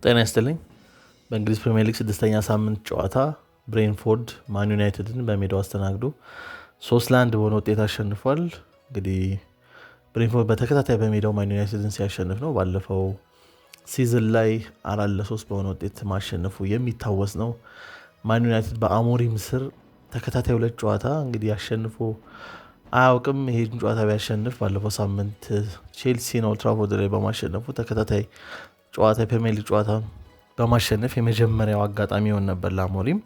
ጤና ይስጥልኝ። በእንግሊዝ ፕሪሚየር ሊግ 6ኛ ሳምንት ጨዋታ ብሬንፎርድ ማን ዩናይትድን በሜዳው አስተናግዶ 3-1 በሆነ ውጤት አሸንፏል። እንግዲህ ብሬንፎርድ በተከታታይ በሜዳው ማን ዩናይትድን ሲያሸንፍ ነው። ባለፈው ሲዝን ላይ 4-3 በሆነ ውጤት ማሸነፉ የሚታወስ ነው። ማን ዩናይትድ በአሞሪም ስር ተከታታይ 2 ጨዋታ እንግዲህ አሸንፎ አያውቅም። ይሄን ጨዋታ ቢያሸንፍ ባለፈው ሳምንት ቼልሲን ኦልድ ትራፎርድ ላይ በማሸነፉ ተከታታይ ጨዋታ የፕሪሚየር ሊግ ጨዋታ በማሸነፍ የመጀመሪያው አጋጣሚ ይሆን ነበር ለአሞሪም።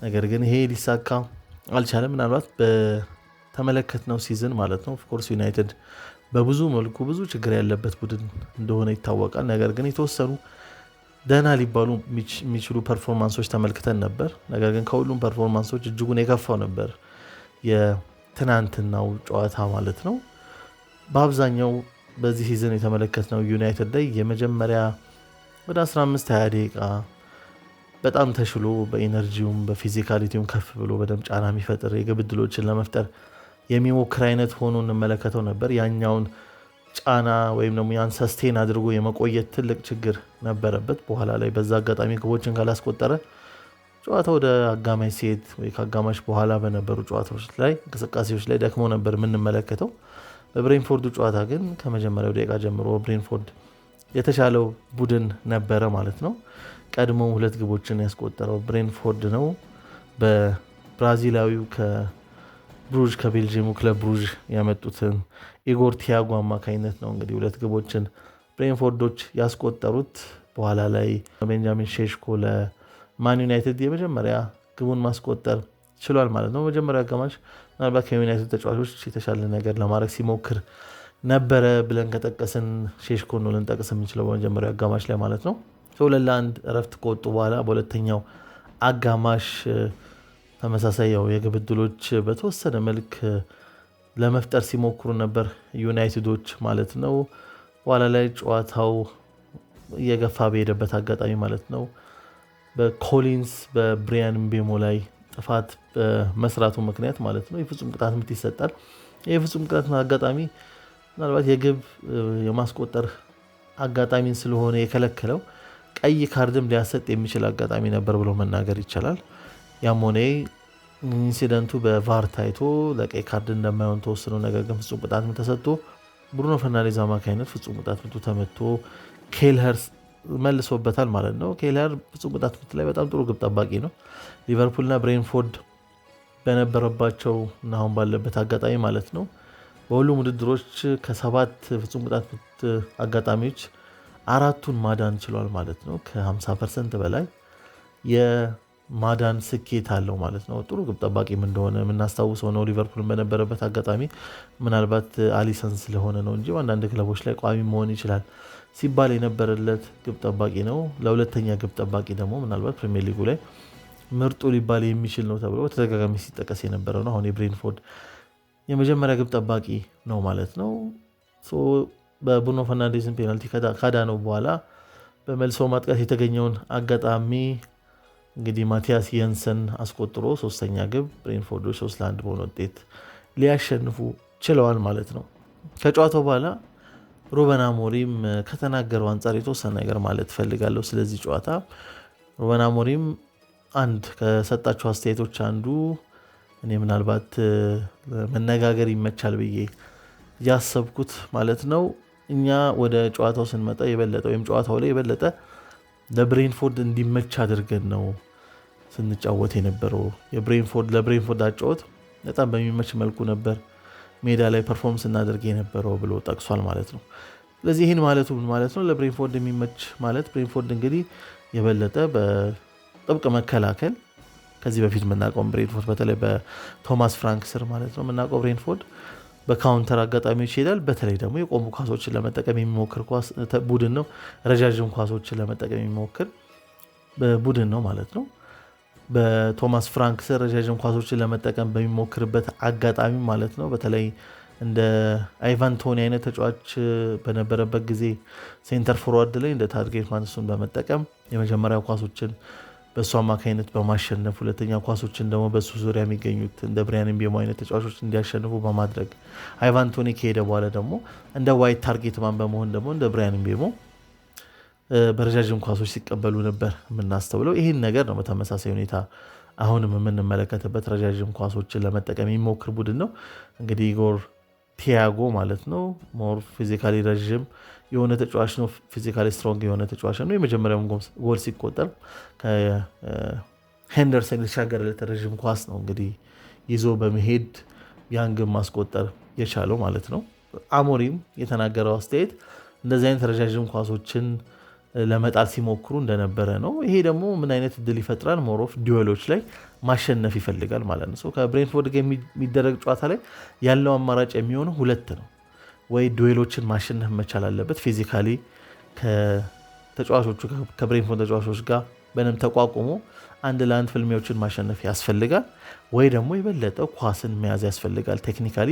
ነገር ግን ይሄ ሊሳካ አልቻለም። ምናልባት በተመለከትነው ሲዝን ማለት ነው ኦፍኮርስ ዩናይትድ በብዙ መልኩ ብዙ ችግር ያለበት ቡድን እንደሆነ ይታወቃል። ነገር ግን የተወሰኑ ደህና ሊባሉ የሚችሉ ፐርፎርማንሶች ተመልክተን ነበር። ነገር ግን ከሁሉም ፐርፎርማንሶች እጅጉን የከፋው ነበር የትናንትናው ጨዋታ ማለት ነው። በአብዛኛው በዚህ ሲዝን የተመለከትነው ዩናይትድ ላይ የመጀመሪያ ወደ 15-20 ደቂቃ በጣም ተሽሎ በኢነርጂውም በፊዚካሊቲውም ከፍ ብሎ በደንብ ጫና የሚፈጥር የግብ ዕድሎችን ለመፍጠር የሚሞክር አይነት ሆኖ እንመለከተው ነበር። ያኛውን ጫና ወይም ደግሞ ያን ሰስቴን አድርጎ የመቆየት ትልቅ ችግር ነበረበት። በኋላ ላይ በዛ አጋጣሚ ግቦችን ካላስቆጠረ ጨዋታ ወደ አጋማሽ ሲሄድ ወይ ከአጋማሽ በኋላ በነበሩ ጨዋታዎች ላይ እንቅስቃሴዎች ላይ ደክሞ ነበር የምንመለከተው። በብሬንፎርዱ ጨዋታ ግን ከመጀመሪያው ደቂቃ ጀምሮ ብሬንፎርድ የተሻለው ቡድን ነበረ ማለት ነው። ቀድሞ 2 ግቦችን ያስቆጠረው ብሬንፎርድ ነው። በብራዚላዊው ከብሩዥ ከቤልጂየሙ ክለብ ብሩዥ ያመጡትን ኢጎር ቲያጎ አማካኝነት ነው እንግዲህ 2 ግቦችን ብሬንፎርዶች ያስቆጠሩት። በኋላ ላይ ቤንጃሚን ሼሽኮ ለማን ዩናይትድ የመጀመሪያ ግቡን ማስቆጠር ችሏል ማለት ነው። መጀመሪያ አጋማሽ ምናልባት ከዩናይትድ ተጫዋቾች የተሻለ ነገር ለማድረግ ሲሞክር ነበረ ብለን ከጠቀስን ሼሽኮ ነው ልንጠቅስ የምንችለው በመጀመሪያ አጋማሽ ላይ ማለት ነው። 2-1 እረፍት ከወጡ በኋላ በሁለተኛው አጋማሽ ተመሳሳይ የግብ ዕድሎች በተወሰነ መልክ ለመፍጠር ሲሞክሩ ነበር ዩናይትዶች ማለት ነው። በኋላ ላይ ጨዋታው እየገፋ በሄደበት አጋጣሚ ማለት ነው በኮሊንስ በብሪያን ምቤሞ ላይ ጥፋት በመስራቱ ምክንያት ማለት ነው የፍጹም ቅጣት ምት ይሰጣል። የፍጹም ቅጣት አጋጣሚ ምናልባት የግብ የማስቆጠር አጋጣሚን ስለሆነ የከለከለው ቀይ ካርድም ሊያሰጥ የሚችል አጋጣሚ ነበር ብሎ መናገር ይቻላል። ያም ሆነ ኢንሲደንቱ በቫር ታይቶ ለቀይ ካርድ እንደማይሆን ተወስኖ ነገር ግን ፍጹም ቅጣት ምት ተሰጥቶ ብሩኖ ፈርናንዴዝ አማካኝነት ፍጹም ቅጣት ምቱ ተመቶ ኬልኸር መልሶበታል ማለት ነው። ኬልኸር ፍጹም ቅጣት ምት ላይ በጣም ጥሩ ግብ ጠባቂ ነው። ሊቨርፑልና ብሬንፎርድ በነበረባቸው እና አሁን ባለበት አጋጣሚ ማለት ነው በሁሉም ውድድሮች ከ7 ፍጹም ቅጣት ምት አጋጣሚዎች 4ቱን ማዳን ችሏል ማለት ነው። ከ50% በላይ የማዳን ስኬት አለው ማለት ነው። ጥሩ ግብ ጠባቂም እንደሆነ የምናስታውሰው ነው። ሊቨርፑልን በነበረበት አጋጣሚ ምናልባት አሊሰን ስለሆነ ነው እንጂ አንዳንድ ክለቦች ላይ ቋሚ መሆን ይችላል ሲባል የነበረለት ግብ ጠባቂ ነው። ለሁለተኛ ግብ ጠባቂ ደግሞ ምናልባት ፕሪሚየር ሊጉ ላይ ምርጡ ሊባል የሚችል ነው ተብሎ በተደጋጋሚ ሲጠቀስ የነበረ ነው። አሁን የብሬንፎርድ የመጀመሪያ ግብ ጠባቂ ነው ማለት ነው። በብሩኖ ፈርናንዴዝን ፔናልቲ ካዳ ነው በኋላ በመልሶ ማጥቃት የተገኘውን አጋጣሚ እንግዲህ ማቲያስ የንሰን አስቆጥሮ 3ኛ ግብ ብሬንፎርዶች 3-1 በሆነ ውጤት ሊያሸንፉ ችለዋል ማለት ነው። ከጨዋታው በኋላ ሩበን አሞሪም ከተናገረው አንጻር የተወሰነ ነገር ማለት ፈልጋለሁ። ስለዚህ ጨዋታ ሩበን አሞሪም አንድ ከሰጣቸው አስተያየቶች አንዱ እኔ ምናልባት መነጋገር ይመቻል ብዬ ያሰብኩት ማለት ነው እኛ ወደ ጨዋታው ስንመጣ የበለጠ ወይም ጨዋታው ላይ የበለጠ ለብሬንፎርድ እንዲመች አድርገን ነው ስንጫወት የነበረው። ለብሬንፎርድ አጫወት በጣም በሚመች መልኩ ነበር ሜዳ ላይ ፐርፎርም ስናደርግ የነበረው ብሎ ጠቅሷል ማለት ነው። ስለዚህ ይህን ማለቱ ማለት ነው ለብሬንፎርድ የሚመች ማለት ብሬንፎርድ እንግዲህ የበለጠ በጥብቅ መከላከል ከዚህ በፊት የምናውቀው ብሬንፎርድ በተለይ በቶማስ ፍራንክ ስር ማለት ነው የምናውቀው ብሬንፎርድ በካውንተር አጋጣሚዎች ይሄዳል። በተለይ ደግሞ የቆሙ ኳሶችን ለመጠቀም የሚሞክር ቡድን ነው። ረጃጅም ኳሶችን ለመጠቀም የሚሞክር ቡድን ነው ማለት ነው። በቶማስ ፍራንክ ስር ረጃጅም ኳሶችን ለመጠቀም በሚሞክርበት አጋጣሚ ማለት ነው በተለይ እንደ አይቫን ቶኒ አይነት ተጫዋች በነበረበት ጊዜ ሴንተር ፎርዋርድ ላይ እንደ ታርጌት ማንሱን በመጠቀም የመጀመሪያ ኳሶችን በእሱ አማካኝነት በማሸነፍ ሁለተኛ ኳሶችን ደግሞ በእሱ ዙሪያ የሚገኙት እንደ ብሪያን ምቤሞ አይነት ተጫዋቾች እንዲያሸንፉ በማድረግ አይቫን ቶኒ ከሄደ በኋላ ደግሞ እንደ ዋይት ታርጌት ማን በመሆን ደግሞ እንደ ብሪያን ምቤሞ በረጃጅም ኳሶች ሲቀበሉ ነበር የምናስተውለው። ይህን ነገር ነው በተመሳሳይ ሁኔታ አሁንም የምንመለከትበት ረጃጅም ኳሶችን ለመጠቀም የሚሞክር ቡድን ነው። እንግዲህ ኢጎር ቲያጎ ማለት ነው ሞር ፊዚካሊ ረዥም የሆነ ተጫዋች ነው። ፊዚካሊ ስትሮንግ የሆነ ተጫዋች ነው። የመጀመሪያውን ጎል ሲቆጠር ከሄንደርሰን የተሻገረለት ረዥም ኳስ ነው እንግዲህ ይዞ በመሄድ ያን ግብ ማስቆጠር የቻለው ማለት ነው። አሞሪም የተናገረው አስተያየት እንደዚህ አይነት ረዣዥም ኳሶችን ለመጣል ሲሞክሩ እንደነበረ ነው። ይሄ ደግሞ ምን አይነት እድል ይፈጥራል? ሞሮፍ ዲዌሎች ላይ ማሸነፍ ይፈልጋል ማለት ነው። ከብሬንትፎርድ ጋር የሚደረግ ጨዋታ ላይ ያለው አማራጭ የሚሆነው ሁለት ነው። ወይ ዱዌሎችን ማሸነፍ መቻል አለበት ፊዚካሊ ከተጫዋቾቹ ከብሬንትፎርድ ተጫዋቾች ጋር በደንብ ተቋቁሞ አንድ ለአንድ ፍልሚያዎችን ማሸነፍ ያስፈልጋል። ወይ ደግሞ የበለጠ ኳስን መያዝ ያስፈልጋል። ቴክኒካሊ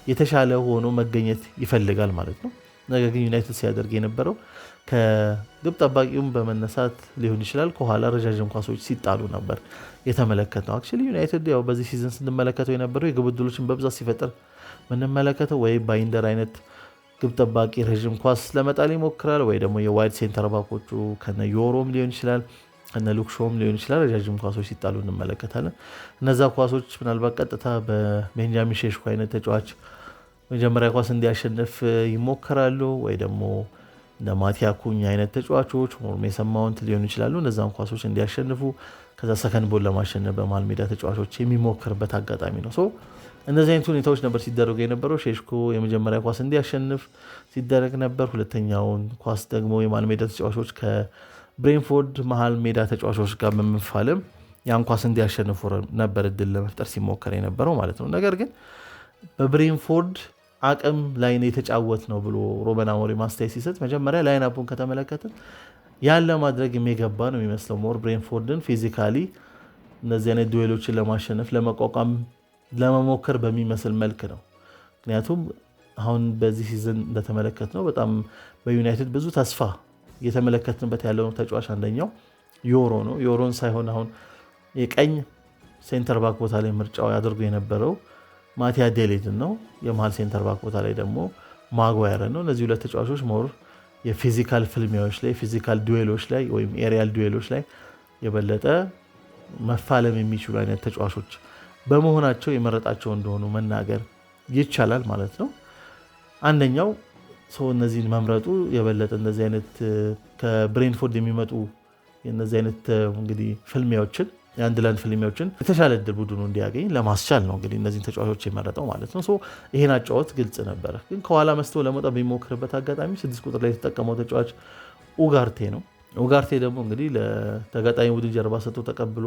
የተሻለ ሆኖ መገኘት ይፈልጋል ማለት ነው። ነገር ግን ዩናይትድ ሲያደርግ የነበረው ከግብ ጠባቂውም በመነሳት ሊሆን ይችላል ከኋላ ረዣዥም ኳሶች ሲጣሉ ነበር የተመለከትነው። አክቹዋሊ ዩናይትድ ያው በዚህ ሲዝን ስንመለከተው የነበረው የግብ ዕድሎችን በብዛት ሲፈጥር ምንመለከተው ወይ ባይንደር አይነት ግብ ጠባቂ ረዥም ኳስ ለመጣል ይሞክራል፣ ወይ ደግሞ የዋይድ ሴንተር ባኮቹ ከነ ዮሮም ሊሆን ይችላል ከነ ሉክሾም ሊሆን ይችላል ረዣዥም ኳሶች ሲጣሉ እንመለከታለን። እነዛ ኳሶች ምናልባት ቀጥታ በቤንጃሚን ሼሽኮ አይነት ተጫዋች መጀመሪያ ኳስ እንዲያሸንፍ ይሞክራሉ፣ ወይ ደግሞ እንደ ማቲያ ኩኝ አይነት ተጫዋቾች ሜሰን ማውንት ሊሆኑ ይችላሉ። እነዛን ኳሶች እንዲያሸንፉ ከዛ ሰከንድ ቦል ለማሸነፍ በመሃል ሜዳ ተጫዋቾች የሚሞክርበት አጋጣሚ ነው። እነዚህ አይነት ሁኔታዎች ነበር ሲደረጉ የነበረው። ሼሽኮ የመጀመሪያ ኳስ እንዲያሸንፍ ሲደረግ ነበር። ሁለተኛውን ኳስ ደግሞ የመሃል ሜዳ ተጫዋቾች ከብሬንትፎርድ መሃል ሜዳ ተጫዋቾች ጋር በመፋለም ያን ኳስ እንዲያሸንፉ ነበር እድል ለመፍጠር ሲሞከር የነበረው ማለት ነው። ነገር ግን በብሬንትፎርድ አቅም ላይ የተጫወት ነው ብሎ ሩበን አሞሪም ማስተያየት ሲሰጥ መጀመሪያ ላይን አፑን ከተመለከትን ያን ለማድረግ የሚገባ ነው የሚመስለው። ሞር ብሬንትፎርድን ፊዚካሊ እነዚህ አይነት ዱዌሎችን ለማሸነፍ ለመቋቋም ለመሞከር በሚመስል መልክ ነው። ምክንያቱም አሁን በዚህ ሲዝን እንደተመለከት ነው በጣም በዩናይትድ ብዙ ተስፋ እየተመለከትንበት ያለው ተጫዋች አንደኛው ዮሮ ነው። ዮሮን ሳይሆን አሁን የቀኝ ሴንተር ባክ ቦታ ላይ ምርጫው ያደርጉ የነበረው ማቲያ ዴሊትን ነው። የመሃል ሴንተር ባክ ቦታ ላይ ደግሞ ማጓየር ነው። እነዚህ ሁለት ተጫዋቾች ሞር የፊዚካል ፍልሚያዎች ላይ ፊዚካል ዱዌሎች ላይ ወይም ኤሪያል ዱዌሎች ላይ የበለጠ መፋለም የሚችሉ አይነት ተጫዋቾች በመሆናቸው የመረጣቸው እንደሆኑ መናገር ይቻላል ማለት ነው። አንደኛው ሰው እነዚህን መምረጡ የበለጠ እንደዚህ አይነት ከብሬንትፎርድ የሚመጡ የነዚህ አይነት እንግዲህ ፍልሚያዎችን የአንድ ለአንድ ፍልሚያዎችን የተሻለ እድል ቡድኑ እንዲያገኝ ለማስቻል ነው እንግዲህ እነዚህን ተጫዋቾች የመረጠው ማለት ነው። ይሄን አጫወት ግልጽ ነበረ። ግን ከኋላ መስቶ ለመውጣት በሚሞክርበት አጋጣሚ 6 ቁጥር ላይ የተጠቀመው ተጫዋች ኡጋርቴ ነው። ኡጋርቴ ደግሞ እንግዲህ ለተጋጣሚ ቡድን ጀርባ ሰጥቶ ተቀብሎ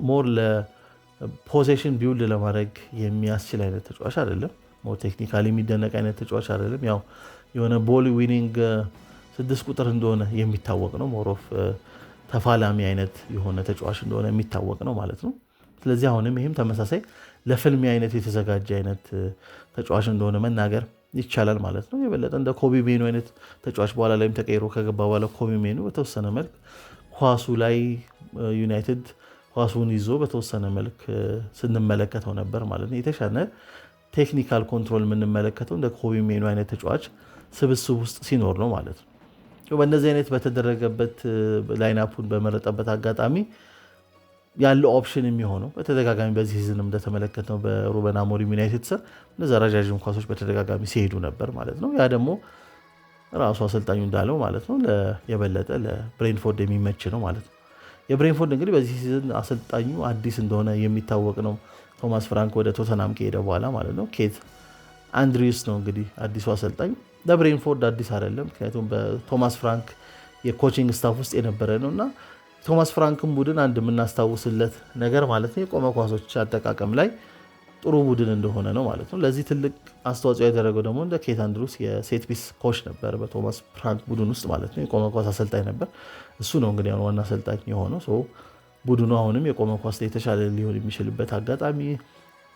ሞር ለፖሴሽን ቢውልድ ለማድረግ የሚያስችል አይነት ተጫዋች አይደለም። ሞር ቴክኒካሊ የሚደነቅ አይነት ተጫዋች አይደለም። ያው የሆነ ቦል ዊኒንግ 6 ቁጥር እንደሆነ የሚታወቅ ነው። ሞሮፍ ተፋላሚ አይነት የሆነ ተጫዋች እንደሆነ የሚታወቅ ነው ማለት ነው። ስለዚህ አሁንም ይህም ተመሳሳይ ለፍልሚ አይነት የተዘጋጀ አይነት ተጫዋች እንደሆነ መናገር ይቻላል ማለት ነው። የበለጠ እንደ ኮቢ ሜኑ አይነት ተጫዋች በኋላ ላይም ተቀይሮ ከገባ በኋላ ኮቢ ሜኑ በተወሰነ መልክ ኳሱ ላይ ዩናይትድ ኳሱን ይዞ በተወሰነ መልክ ስንመለከተው ነበር ማለት ነው። የተሻለ ቴክኒካል ኮንትሮል የምንመለከተው እንደ ኮቢ ሜኑ አይነት ተጫዋች ስብስብ ውስጥ ሲኖር ነው ማለት ነው። በእነዚህ አይነት በተደረገበት ላይናፑን በመረጠበት አጋጣሚ ያለው ኦፕሽን የሚሆነው በተደጋጋሚ በዚህ ሲዝን እንደተመለከትነው በሩበን አሞሪም ዩናይትድ ስር እነዛ ረዣዥም ኳሶች በተደጋጋሚ ሲሄዱ ነበር ማለት ነው። ያ ደግሞ ራሱ አሰልጣኙ እንዳለው ማለት ነው የበለጠ ለብሬንትፎርድ የሚመች ነው ማለት ነው። የብሬንትፎርድ እንግዲህ በዚህ ሲዝን አሰልጣኙ አዲስ እንደሆነ የሚታወቅ ነው። ቶማስ ፍራንክ ወደ ቶተናም ከሄደ በኋላ ማለት ነው። ኬት አንድሪውስ ነው እንግዲህ አዲሱ አሰልጣኝ። ለብሬንትፎርድ አዲስ አይደለም፣ ምክንያቱም በቶማስ ፍራንክ የኮቺንግ ስታፍ ውስጥ የነበረ ነው እና ቶማስ ፍራንክን ቡድን አንድ የምናስታውስለት ነገር ማለት ነው የቆመ ኳሶች አጠቃቀም ላይ ጥሩ ቡድን እንደሆነ ነው ማለት ነው። ለዚህ ትልቅ አስተዋጽኦ ያደረገው ደግሞ እንደ ኬት አንድሪውስ የሴት ፒስ ኮች ነበር በቶማስ ፍራንክ ቡድን ውስጥ ማለት ነው። የቆመ ኳስ አሰልጣኝ ነበር። እሱ ነው እንግዲህ ዋና አሰልጣኝ የሆነው። ቡድኑ አሁንም የቆመ ኳስ ላይ የተሻለ ሊሆን የሚችልበት አጋጣሚ፣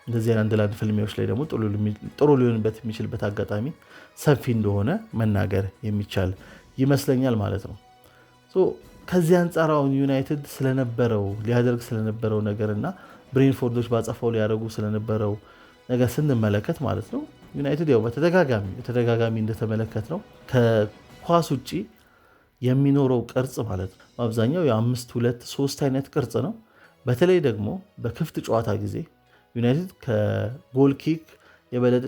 እንደዚህ አንድ ለአንድ ፍልሚያዎች ላይ ደግሞ ጥሩ ሊሆንበት የሚችልበት አጋጣሚ ሰፊ እንደሆነ መናገር የሚቻል ይመስለኛል ማለት ነው። ከዚህ አንጻር አሁን ዩናይትድ ስለነበረው ሊያደርግ ስለነበረው ነገር እና ብሬንትፎርዶች ባጸፋው ሊያደርጉ ስለነበረው ነገር ስንመለከት ማለት ነው ዩናይትድ ያው በተደጋጋሚ እንደተመለከት ነው ከኳስ ውጭ የሚኖረው ቅርጽ ማለት ነው በአብዛኛው የ5-2-3 አይነት ቅርጽ ነው። በተለይ ደግሞ በክፍት ጨዋታ ጊዜ ዩናይትድ ከጎል ኪክ የበለጠ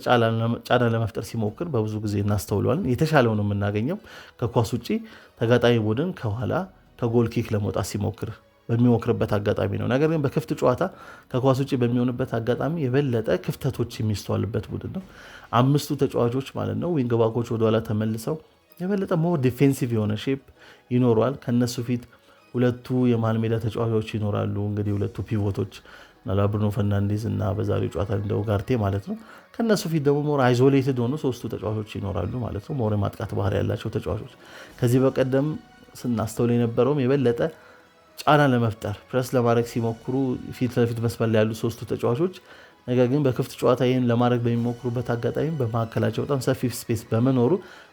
ጫና ለመፍጠር ሲሞክር በብዙ ጊዜ እናስተውለዋለን። የተሻለው ነው የምናገኘው ከኳስ ውጭ ተጋጣሚ ቡድን ከኋላ ከጎል ኪክ ለመውጣት በሚሞክርበት አጋጣሚ ነው። ነገር ግን በክፍት ጨዋታ ከኳስ ውጭ በሚሆንበት አጋጣሚ የበለጠ ክፍተቶች የሚስተዋልበት ቡድን ነው። 5ቱ ተጫዋቾች ማለት ነው ዊንግ ባኮች ወደኋላ ተመልሰው የበለጠ ሞር ዲፌንሲቭ የሆነ ሼፕ ይኖረዋል። ከነሱ ፊት 2ቱ የመሃል ሜዳ ተጫዋቾች ይኖራሉ። እንግዲህ 2ቱ ፒቮቶች ብሩኖ ፈርናንዴዝ እና በዛሬው ጨዋታ እንደ ኡጋርቴ ማለት ነው። ከነሱ ፊት ደግሞ ሞር አይዞሌትድ ሆኑ 3ቱ ተጫዋቾች ይኖራሉ ማለት ነው። ሞር የማጥቃት ባህሪ ያላቸው ተጫዋቾች ከዚህ በቀደም ስናስተውል የነበረውም የበለጠ ጫና ለመፍጠር ፕረስ ለማድረግ ሲሞክሩ ፊት ለፊት መስመር ላይ ያሉ 3ቱ ተጫዋቾች ነገር ግን በክፍት ጨዋታ ይህን ለማድረግ በሚሞክሩበት አጋጣሚ በመካከላቸው በጣም ሰፊ ስፔስ በመኖሩ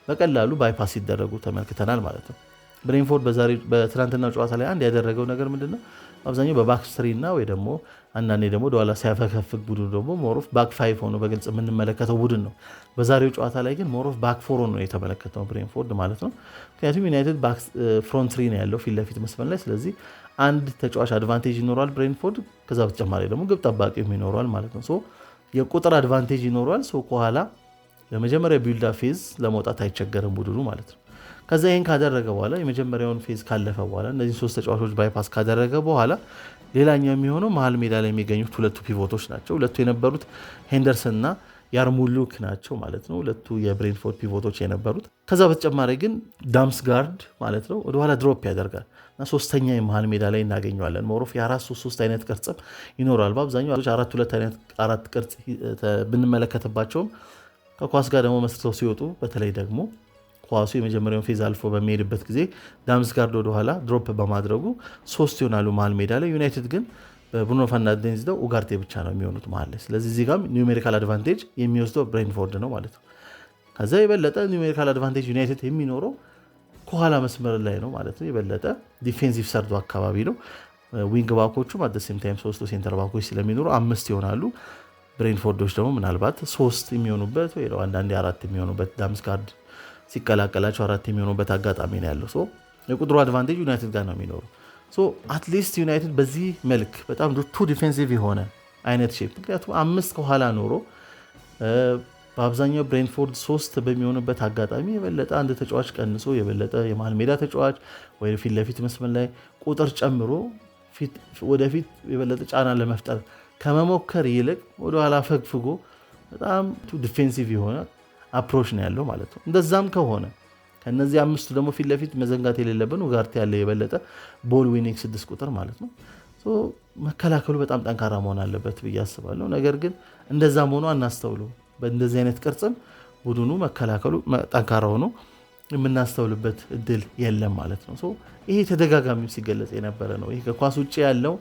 በቀላሉ ባይፓስ ሲደረጉ ተመልክተናል ማለት ነው። ብሬንፎርድ በትናንትናው ጨዋታ ላይ አንድ ያደረገው ነገር ምንድነው? አብዛኛው በባክስትሪ እና ወይ ደግሞ አንዳንዴ ደግሞ ወደኋላ ሲያፈከፍክ ቡድን ደግሞ ሞሮፍ ባክ ፋይቭ ሆኖ በግልጽ የምንመለከተው ቡድን ነው። በዛሬው ጨዋታ ላይ ግን ሞሮፍ ባክ ፎር ነው የተመለከተው ብሬንፎርድ ማለት ነው። ምክንያቱም ዩናይትድ ፍሮንት ትሪ ነው ያለው ፊት ለፊት መስመር ላይ። ስለዚህ አንድ ተጫዋች አድቫንቴጅ ይኖረዋል ብሬንፎርድ፣ ከዛ በተጨማሪ ደግሞ ግብ ጠባቂ ይኖረዋል ማለት ነው። የቁጥር አድቫንቴጅ ይኖረዋል። ከኋላ ለመጀመሪያ ቢልዳ ፌዝ ለመውጣት አይቸገርም ቡድኑ ማለት ነው። ከዛ ይህን ካደረገ በኋላ የመጀመሪያውን ፌዝ ካለፈ በኋላ እነዚህ 3 ተጫዋቾች ባይፓስ ካደረገ በኋላ ሌላኛው የሚሆነው መሀል ሜዳ ላይ የሚገኙት 2ቱ ፒቮቶች ናቸው። 2ቱ የነበሩት ሄንደርሰን እና ያርሙሉክ ናቸው ማለት ነው። 2ቱ የብሬንፎርድ ፒቮቶች የነበሩት። ከዛ በተጨማሪ ግን ዳምስጋርድ ማለት ነው ወደኋላ ድሮፕ ያደርጋል እና 3ኛ የመሀል ሜዳ ላይ እናገኘዋለን። ሞሮፍ የ4-3-3 አይነት ቅርጽም ይኖራል። በአብዛኛው 4-2-4 ቅርጽ ብንመለከትባቸውም ከኳስ ጋር ደግሞ መስርተው ሲወጡ በተለይ ደግሞ ኳሱ የመጀመሪያውን ፌዝ አልፎ በሚሄድበት ጊዜ ዳምስጋርድ ወደኋላ ድሮፕ በማድረጉ 3 ይሆናሉ መሀል ሜዳ ላይ። ዩናይትድ ግን በብሩኖ ፈርናንዴዝ ነው ኡጋርቴ ብቻ ነው የሚሆኑት መሀል ላይ። ስለዚህ እዚህ ጋር ኒውሜሪካል አድቫንቴጅ የሚወስደው ብሬንፎርድ ነው ማለት ነው። ከዛ የበለጠ ኒውሜሪካል አድቫንቴጅ ዩናይትድ የሚኖረው ከኋላ መስመር ላይ ነው ማለት ነው። የበለጠ ዲፌንሲቭ ሰርዶ አካባቢ ነው። ዊንግ ባኮቹም አት ሴም ታይም 3 ሴንተር ባኮች ስለሚኖሩ 5 ይሆናሉ። ብሬንፎርዶች ደግሞ ምናልባት 3 የሚሆኑበት ወይ አንዳንዴ 4 የሚሆኑበት ዳምስጋርድ ሲቀላቀላቸው 4 የሚሆኑበት አጋጣሚ ነው ያለው። የቁጥሩ አድቫንቴጅ ዩናይትድ ጋር ነው የሚኖሩ። አትሊስት ዩናይትድ በዚህ መልክ በጣም ቱ ዲፌንሲቭ የሆነ አይነት ሼፕ ምክንያቱም 5 ከኋላ ኖሮ በአብዛኛው ብሬንፎርድ 3 በሚሆንበት አጋጣሚ የበለጠ አንድ ተጫዋች ቀንሶ የበለጠ የመሃል ሜዳ ተጫዋች ወይ ፊት ለፊት መስመር ላይ ቁጥር ጨምሮ ወደፊት የበለጠ ጫና ለመፍጠር ከመሞከር ይልቅ ወደኋላ ፈግፍጎ በጣም ቱ ዲፌንሲቭ የሆነ አፕሮች ነው ያለው ማለት ነው። እንደዛም ከሆነ ከነዚህ 5ቱ ደግሞ ፊት ለፊት መዘንጋት የሌለብን ኡጋርቴ ያለ የበለጠ ቦል ዊኒንግ 6 ቁጥር ማለት ነው። መከላከሉ በጣም ጠንካራ መሆን አለበት ብዬ አስባለሁ። ነገር ግን እንደዛም ሆኖ አናስተውለው። በእንደዚህ አይነት ቅርጽም ቡድኑ መከላከሉ ጠንካራ ሆኖ የምናስተውልበት እድል የለም ማለት ነው። ይሄ ተደጋጋሚ ሲገለጽ የነበረ ነው። ይሄ ከኳስ ውጭ ያለው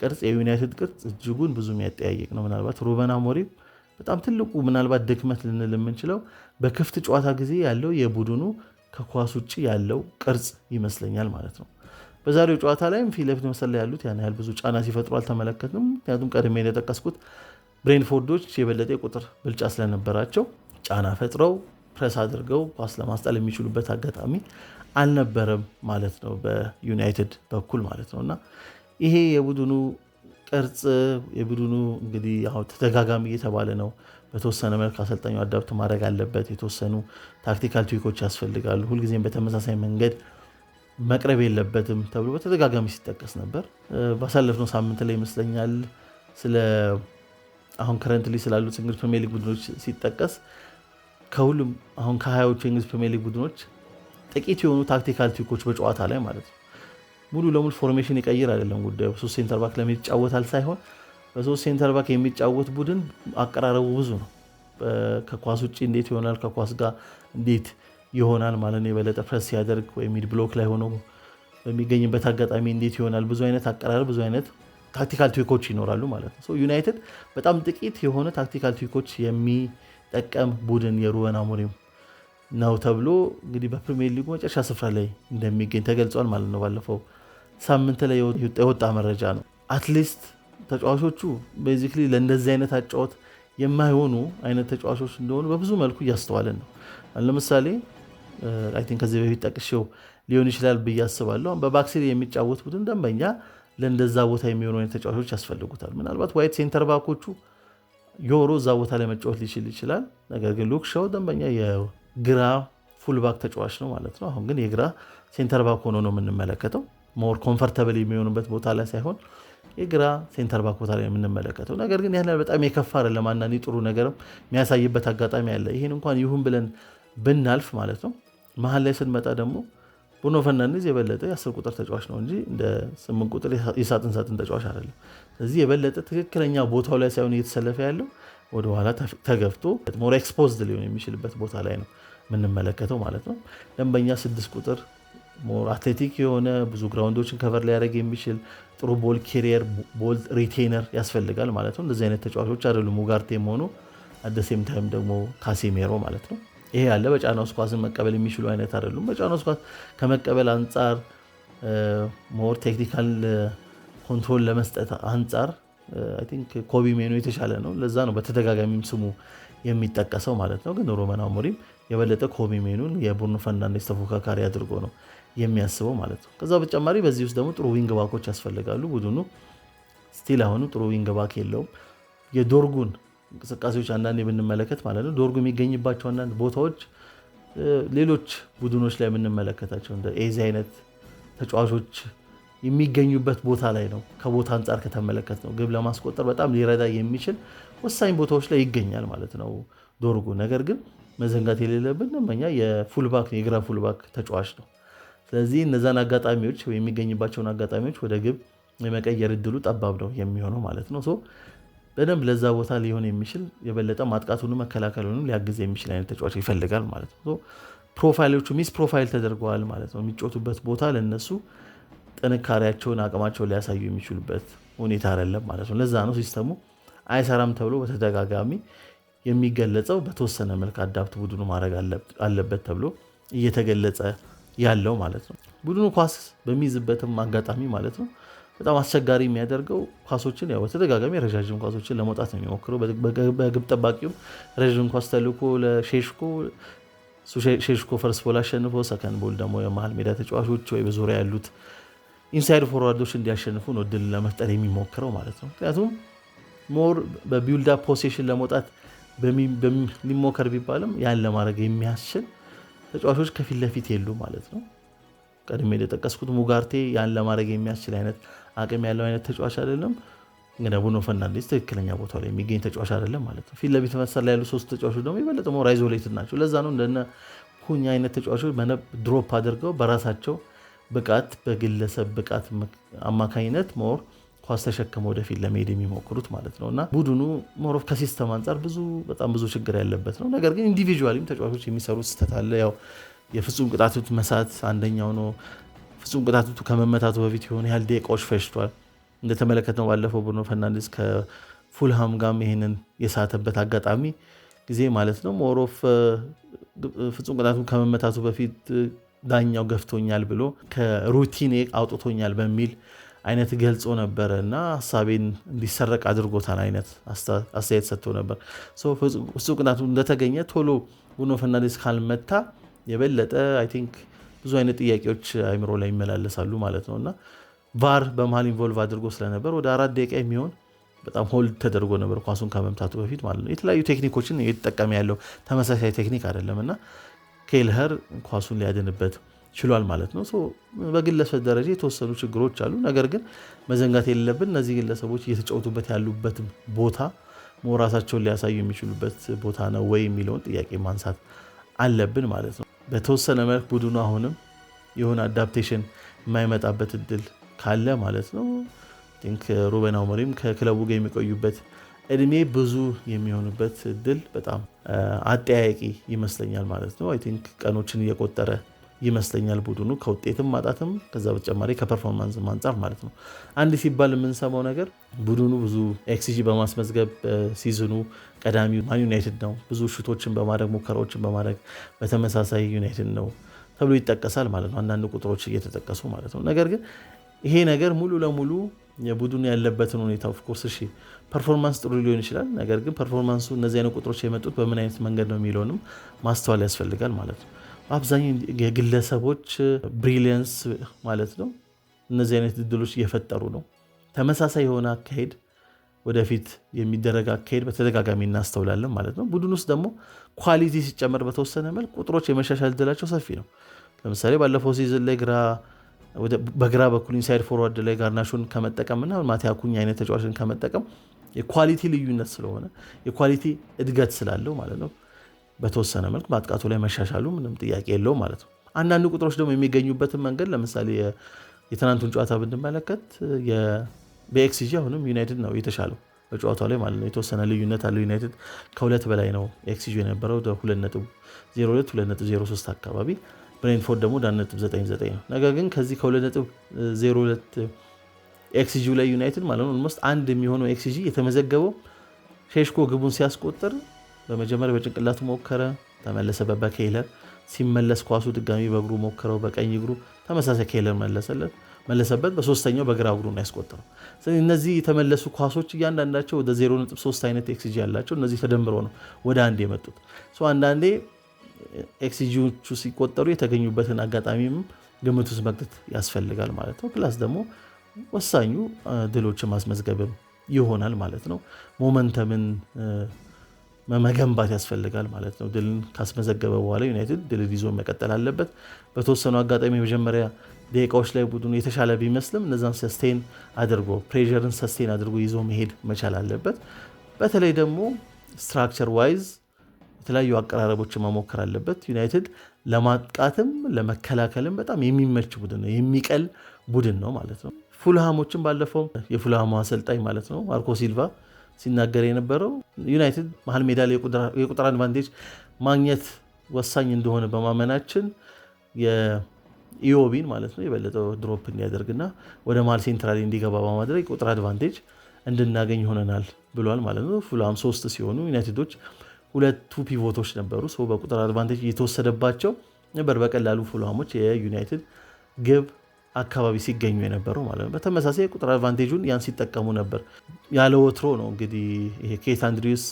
ቅርጽ የዩናይትድ ቅርጽ እጅጉን ብዙ የሚያጠያይቅ ነው። ምናልባት ሩበን አሞሪም በጣም ትልቁ ምናልባት ድክመት ልንል የምንችለው በክፍት ጨዋታ ጊዜ ያለው የቡድኑ ከኳስ ውጭ ያለው ቅርጽ ይመስለኛል ማለት ነው። በዛሬው ጨዋታ ላይም ፊት ለፊት መስመር ላይ ያሉት ያን ያህል ብዙ ጫና ሲፈጥሩ አልተመለከትንም። ምክንያቱም ቀድሜ እንደጠቀስኩት ብሬንፎርዶች የበለጠ ቁጥር ብልጫ ስለነበራቸው ጫና ፈጥረው ፕረስ አድርገው ኳስ ለማስጣል የሚችሉበት አጋጣሚ አልነበረም ማለት ነው በዩናይትድ በኩል ማለት ነው። እና ይሄ የቡድኑ ቅርጽ የቡድኑ እንግዲህ አሁን ተደጋጋሚ እየተባለ ነው። በተወሰነ መልክ አሰልጣኙ አዳፕት ማድረግ አለበት። የተወሰኑ ታክቲካል ትዊኮች ያስፈልጋሉ። ሁልጊዜም በተመሳሳይ መንገድ መቅረብ የለበትም ተብሎ በተደጋጋሚ ሲጠቀስ ነበር። ባሳለፍነው ሳምንት ላይ ይመስለኛል ስለ አሁን ከረንትሊ ስላሉት እንግሊዝ ፕሪሚየር ሊግ ቡድኖች ሲጠቀስ ከሁሉም አሁን ከ20ዎቹ የእንግሊዝ ፕሪሚየር ሊግ ቡድኖች ጥቂት የሆኑ ታክቲካል ትዊኮች በጨዋታ ላይ ማለት ነው። ሙሉ ለሙሉ ፎርሜሽን ይቀይር አይደለም ጉዳዩ። በ3 ሴንተር ባክ ለምን ይጫወታል ሳይሆን በ3 ሴንተር ባክ የሚጫወት ቡድን አቀራረቡ ብዙ ነው። ከኳስ ውጭ እንዴት ይሆናል፣ ከኳስ ጋር እንዴት ይሆናል ማለት ነው። የበለጠ ፕረስ ሲያደርግ ወይ ሚድ ብሎክ ላይ ሆኖ በሚገኝበት አጋጣሚ እንዴት ይሆናል። ብዙ አይነት አቀራረብ፣ ብዙ አይነት ታክቲካል ትዊኮች ይኖራሉ ማለት ነው። ዩናይትድ በጣም ጥቂት የሆነ ታክቲካል ትዊኮች የሚጠቀም ቡድን የሩበን አሞሪም ነው ተብሎ እንግዲህ በፕሪሚየር ሊጉ መጨረሻ ስፍራ ላይ እንደሚገኝ ተገልጿል ማለት ነው። ባለፈው ሳምንት ላይ የወጣ መረጃ ነው። አትሊስት ተጫዋቾቹ ቤዚክሊ ለእንደዚህ አይነት አጫወት የማይሆኑ አይነት ተጫዋቾች እንደሆኑ በብዙ መልኩ እያስተዋለን ነው። ለምሳሌ አይ ቲንክ ከዚህ በፊት ጠቅሼው ሊሆን ይችላል ብዬ አስባለሁ። በባክሲሪ የሚጫወት ቡድን ደንበኛ ለእንደዛ ቦታ የሚሆኑ አይነት ተጫዋቾች ያስፈልጉታል። ምናልባት ዋይት ሴንተር ባኮቹ ዮሮ እዛ ቦታ ላይ መጫወት ሊችል ይችላል። ነገር ግን ሉክ ሻው ደንበኛ የግራ ፉልባክ ተጫዋች ነው ማለት ነው። አሁን ግን የግራ ሴንተር ባክ ሆኖ ነው የምንመለከተው። ሞር ኮምፈርተብል የሚሆኑበት ቦታ ላይ ሳይሆን የግራ ሴንተር ባክ ቦታ ላይ የምንመለከተው። ነገር ግን ያን በጣም የከፋ አይደለም። አንዳንዴ ጥሩ ነገርም የሚያሳይበት አጋጣሚ አለ። ይሄን እንኳን ይሁን ብለን ብናልፍ ማለት ነው። መሀል ላይ ስንመጣ ደግሞ ብሩኖ ፈርናንዴዝ የበለጠ የ10 ቁጥር ተጫዋች ነው እንጂ እንደ 8 ቁጥር የሳጥን ተጫዋች አይደለም። ስለዚህ የበለጠ ትክክለኛ ቦታው ላይ ሳይሆን እየተሰለፈ ያለው ወደኋላ ተገፍቶ ሞር ኤክስፖዝድ ሊሆን የሚችልበት ቦታ ላይ ነው የምንመለከተው ማለት ነው። ደንበኛ 6 ቁጥር ሞር አትሌቲክ የሆነ ብዙ ግራውንዶችን ከቨር ሊያደርግ የሚችል ጥሩ ቦል ኬሪየር፣ ቦል ሪቴነር ያስፈልጋል ማለት ነው። እንደዚህ አይነት ተጫዋቾች አይደሉም ኡጋርቴም ሆኖ አደሴም ታይም ደግሞ ካሴሜሮ ማለት ነው። ይሄ ያለ በጫና ውስጥ ኳስን መቀበል የሚችሉ አይነት አይደሉም። በጫና ውስጥ ኳስ ከመቀበል አንጻር ሞር ቴክኒካል ኮንትሮል ለመስጠት አንጻር አይ ቲንክ ኮቢ ሜኑ የተሻለ ነው። ለዛ ነው በተደጋጋሚም ስሙ የሚጠቀሰው ማለት ነው። ግን ሩበን አሞሪም የበለጠ ኮቢ ሜኑን የብሩኖ ፈርናንዴዝ ተፎካካሪ አድርጎ ነው የሚያስበው ማለት ነው። ከዛ በተጨማሪ በዚህ ውስጥ ደግሞ ጥሩ ዊንግ ባኮች ያስፈልጋሉ። ቡድኑ ስቲል አሁኑ ጥሩ ዊንግ ባክ የለውም። የዶርጉን እንቅስቃሴዎች አንዳንድ የምንመለከት ማለት ነው። ዶርጉ የሚገኝባቸው አንዳንድ ቦታዎች ሌሎች ቡድኖች ላይ የምንመለከታቸው እንደ ኤዚ አይነት ተጫዋቾች የሚገኙበት ቦታ ላይ ነው። ከቦታ አንጻር ከተመለከት ነው ግብ ለማስቆጠር በጣም ሊረዳ የሚችል ወሳኝ ቦታዎች ላይ ይገኛል ማለት ነው ዶርጉ። ነገር ግን መዘንጋት የሌለብን ደንበኛ የግራ ፉልባክ ተጫዋች ነው። ስለዚህ እነዛን አጋጣሚዎች የሚገኝባቸውን አጋጣሚዎች ወደ ግብ የመቀየር እድሉ ጠባብ ነው የሚሆነው ማለት ነው። በደንብ ለዛ ቦታ ሊሆን የሚችል የበለጠ ማጥቃቱንም መከላከሉንም ሊያግዝ የሚችል አይነት ተጫዋች ይፈልጋል ማለት ነው። ፕሮፋይሎቹ ሚስ ፕሮፋይል ተደርገዋል ማለት ነው። የሚጫወቱበት ቦታ ለነሱ ጥንካሬያቸውን አቅማቸውን ሊያሳዩ የሚችሉበት ሁኔታ አይደለም ማለት ነው። ለዛ ነው ሲስተሙ አይሰራም ተብሎ በተደጋጋሚ የሚገለጸው። በተወሰነ መልክ አዳፕት ቡድኑ ማድረግ አለበት ተብሎ እየተገለጸ ያለው ማለት ነው። ቡድኑ ኳስ በሚይዝበትም አጋጣሚ ማለት ነው በጣም አስቸጋሪ የሚያደርገው ኳሶችን በተደጋጋሚ ረዣዥም ኳሶችን ለመውጣት ነው የሚሞክረው። በግብ ጠባቂውም ረዥም ኳስ ተልኮ ለሼሽኮ ፈርስት ቦል አሸንፎ ሰከንድ ቦል ደግሞ የመሀል ሜዳ ተጫዋቾች ወይ በዙሪያ ያሉት ኢንሳይድ ፎርዋርዶች እንዲያሸንፉ ነው ድል ለመፍጠር የሚሞክረው ማለት ነው። ምክንያቱም ሞር በቢልድ አፕ ፖሴሽን ለመውጣት ሊሞከር ቢባልም ያን ለማድረግ የሚያስችል ተጫዋቾች ከፊት ለፊት የሉ ማለት ነው። ቀድሜ እንደጠቀስኩት ኡጋርቴ ያን ለማድረግ የሚያስችል አይነት አቅም ያለው አይነት ተጫዋች አይደለም። እንግዲህ ብሩኖ ፈርናንዴዝ ትክክለኛ ቦታው ላይ የሚገኝ ተጫዋች አይደለም ማለት ነው። ፊት ለፊት መሰል ላይ ያሉ 3 ተጫዋቾች ደግሞ የበለጠ ሞር አይዞሌትድ ናቸው። ለዛ ነው እንደነ ኩኛ አይነት ተጫዋቾች ድሮፕ አድርገው በራሳቸው ብቃት በግለሰብ ብቃት አማካኝነት ሞር ኳስ ተሸክመው ወደፊት ለመሄድ የሚሞክሩት ማለት ነው። እና ቡድኑ ሞር ኦፍ ከሲስተም አንጻር በጣም ብዙ ችግር ያለበት ነው። ነገር ግን ኢንዲቪጁዋሊም ተጫዋቾች የሚሰሩት ስህተት አለ። ያው የፍጹም ቅጣት ምት መሳት አንደኛው ነው። ፍጹም ቅጣት ምቱ ከመመታቱ በፊት የሆነ ያህል ደቂቃዎች ፈጅቷል። እንደተመለከትነው ባለፈው ብሩኖ ፈርናንዴዝ ከፉልሃም ጋር ይሄንን የሳተበት አጋጣሚ ጊዜ ማለት ነው ሞር ኦፍ ፍጹም ቅጣቱ ከመመታቱ በፊት ዳኛው ገፍቶኛል ብሎ ከሩቲኔ አውጥቶኛል በሚል አይነት ገልጾ ነበረ እና ሀሳቤን እንዲሰረቅ አድርጎታል አይነት አስተያየት ሰጥቶ ነበር። ፍጹም ቅጣቱ እንደተገኘ ቶሎ ብሩኖ ፈርናንዴዝ ካልመታ የበለጠ አይ ቲንክ ብዙ አይነት ጥያቄዎች አይምሮ ላይ ይመላለሳሉ ማለት ነው። እና ቫር በመሀል ኢንቮልቭ አድርጎ ስለነበር ወደ 4 ደቂቃ የሚሆን በጣም ሆልድ ተደርጎ ነበር ኳሱን ከመምታቱ በፊት ማለት ነው። የተለያዩ ቴክኒኮችን እየተጠቀመ ያለው ተመሳሳይ ቴክኒክ አይደለም እና ኬልኸር ኳሱን ሊያድንበት ችሏል ማለት ነው። በግለሰብ ደረጃ የተወሰኑ ችግሮች አሉ። ነገር ግን መዘንጋት የሌለብን እነዚህ ግለሰቦች እየተጫወቱበት ያሉበት ቦታ ራሳቸውን ሊያሳዩ የሚችሉበት ቦታ ነው ወይ የሚለውን ጥያቄ ማንሳት አለብን ማለት ነው። በተወሰነ መልክ ቡድኑ አሁንም የሆነ አዳፕቴሽን የማይመጣበት እድል ካለ ማለት ነው ቲንክ ሩበን አሞሪም ከክለቡ ጋር የሚቆዩበት እድሜ ብዙ የሚሆንበት እድል በጣም አጠያያቂ ይመስለኛል ማለት ነው። አይ ቲንክ ቀኖችን እየቆጠረ ይመስለኛል ቡድኑ ከውጤትም ማጣትም ከዛ በተጨማሪ ከፐርፎርማንስ አንጻር ማለት ነው። አንድ ሲባል የምንሰማው ነገር ቡድኑ ብዙ ኤክስጂ በማስመዝገብ ሲዝኑ ቀዳሚው ማን ዩናይትድ ነው። ብዙ ሹቶችን በማድረግ ሙከራዎችን በማድረግ በተመሳሳይ ዩናይትድ ነው ተብሎ ይጠቀሳል ማለት ነው። አንዳንድ ቁጥሮች እየተጠቀሱ ማለት ነው። ነገር ግን ይሄ ነገር ሙሉ ለሙሉ የቡድኑ ያለበትን ሁኔታ ኦፍኮርስ ፐርፎርማንስ ጥሩ ሊሆን ይችላል። ነገር ግን ፐርፎርማንሱ እነዚህ አይነት ቁጥሮች የመጡት በምን አይነት መንገድ ነው የሚለውንም ማስተዋል ያስፈልጋል ማለት ነው። አብዛኛው የግለሰቦች ብሪሊየንስ ማለት ነው እነዚህ አይነት እድሎች እየፈጠሩ ነው። ተመሳሳይ የሆነ አካሄድ ወደፊት የሚደረግ አካሄድ በተደጋጋሚ እናስተውላለን ማለት ነው። ቡድን ውስጥ ደግሞ ኳሊቲ ሲጨመር በተወሰነ መልክ ቁጥሮች የመሻሻል እድላቸው ሰፊ ነው። ለምሳሌ ባለፈው ሲዝን ላይ በግራ በኩል ኢንሳይድ ፎርዋርድ ላይ ጋርናቾን ከመጠቀምና ማቲያ ኩኛ አይነት ተጫዋችን ከመጠቀም የኳሊቲ ልዩነት ስለሆነ የኳሊቲ እድገት ስላለው ማለት ነው በተወሰነ መልክ ማጥቃቱ ላይ መሻሻሉ ምንም ጥያቄ የለውም ማለት ነው። አንዳንድ ቁጥሮች ደግሞ የሚገኙበትን መንገድ ለምሳሌ የትናንቱን ጨዋታ ብንመለከት በኤክስጂ አሁንም ዩናይትድ ነው የተሻለው በጨዋታው ላይ ማለት ነው። የተወሰነ ልዩነት አለው። ዩናይትድ ከ2 በላይ ነው ኤክስጂ የነበረው 2.02 2.03 አካባቢ፣ ብሬንትፎርድ ደግሞ 1.99 ነው። ነገር ግን ከዚህ ከ2.02 ኤክስጂ ላይ ዩናይትድ ማለት ነው ኦልሞስት አንድ የሚሆነው ኤክስጂ የተመዘገበው ሼሽኮ ግቡን ሲያስቆጥር በመጀመሪያ በጭንቅላቱ ሞከረ፣ ተመለሰበት በኬይለር ሲመለስ ኳሱ ድጋሚ በእግሩ ሞከረው፣ በቀኝ እግሩ ተመሳሳይ ኬይለር መለሰበት፣ በሶስተኛው በግራ እግሩ ነው ያስቆጠረው። ስለዚህ እነዚህ የተመለሱ ኳሶች እያንዳንዳቸው ወደ 0.3 አይነት ኤክስጂ ያላቸው እነዚህ ተደምሮ ነው ወደ አንድ የመጡት። አንዳንዴ ኤክስጂዎቹ ሲቆጠሩ የተገኙበትን አጋጣሚም ግምት ውስጥ መክተት ያስፈልጋል ማለት ነው። ፕላስ ደግሞ ወሳኙ ድሎችን ማስመዝገብም ይሆናል ማለት ነው። ሞመንተምን መገንባት ያስፈልጋል ማለት ነው። ድልን ካስመዘገበ በኋላ ዩናይትድ ድል ይዞ መቀጠል አለበት። በተወሰኑ አጋጣሚ የመጀመሪያ ደቂቃዎች ላይ ቡድኑ የተሻለ ቢመስልም እነዛን ሰስቴን አድርጎ ፕሬርን ሰስቴን አድርጎ ይዞ መሄድ መቻል አለበት። በተለይ ደግሞ ስትራክቸር ዋይዝ የተለያዩ አቀራረቦችን መሞከር አለበት። ዩናይትድ ለማጥቃትም ለመከላከልም በጣም የሚመች ቡድን ነው፣ የሚቀል ቡድን ነው ማለት ነው። ፉልሃሞችን ባለፈው የፉልሃሙ አሰልጣኝ ማለት ነው ማርኮ ሲልቫ ሲናገር የነበረው ዩናይትድ መሀል ሜዳ ላይ የቁጥር አድቫንቴጅ ማግኘት ወሳኝ እንደሆነ በማመናችን የኢዮቢን ማለት ነው የበለጠው ድሮፕ እንዲያደርግና ወደ መሀል ሴንትራል እንዲገባ በማድረግ የቁጥር አድቫንቴጅ እንድናገኝ ሆነናል ብሏል ማለት ነው። ፉልሃም 3 ሲሆኑ ዩናይትዶች 2 ፒቮቶች ነበሩ። በቁጥር አድቫንቴጅ እየተወሰደባቸው ነበር በቀላሉ ፉልሃሞች የዩናይትድ ግብ አካባቢ ሲገኙ የነበረው ማለት ነው። በተመሳሳይ ቁጥር አድቫንቴጁን ያን ሲጠቀሙ ነበር። ያለ ወትሮ ነው እንግዲህ ይሄ ኬት አንድሪውስ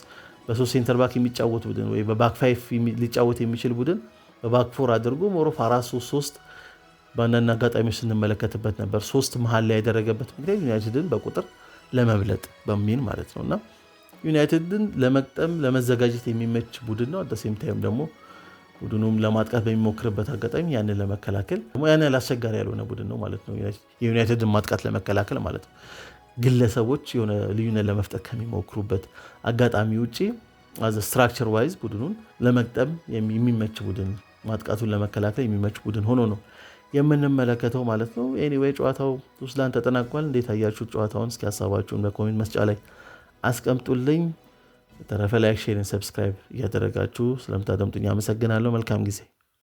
በ3 ሴንተር ባክ የሚጫወት ቡድን ወይ በባክ 5 ሊጫወት የሚችል ቡድን በባክ 4 አድርጎ ሞሮፍ 4-3-3 በአንዳንድ አጋጣሚዎች ስንመለከትበት ነበር። 3 መሀል ላይ ያደረገበት ምክንያት ዩናይትድን በቁጥር ለመብለጥ በሚል ማለት ነው እና ዩናይትድን ለመቅጠም ለመዘጋጀት የሚመች ቡድን ነው። አደሴም ታይም ደግሞ ቡድኑም ለማጥቃት በሚሞክርበት አጋጣሚ ያንን ለመከላከል ያን አስቸጋሪ ያልሆነ ቡድን ነው ማለት ነው። የዩናይትድን ማጥቃት ለመከላከል ማለት ነው ግለሰቦች የሆነ ልዩነት ለመፍጠር ከሚሞክሩበት አጋጣሚ ውጪ ስትራክቸር ዋይዝ ቡድኑን ለመቅጠም የሚመች ቡድን፣ ማጥቃቱን ለመከላከል የሚመች ቡድን ሆኖ ነው የምንመለከተው ማለት ነው። ኤኒዌይ ጨዋታው ሱስላን ተጠናቋል። እንዴት አያችሁት ጨዋታውን? እስኪ ሀሳባችሁን በኮሜንት መስጫ ላይ አስቀምጡልኝ። በተረፈ ላይክ፣ ሼር፣ ሰብስክራይብ እያደረጋችሁ ስለምታደምጡኝ አመሰግናለሁ። መልካም ጊዜ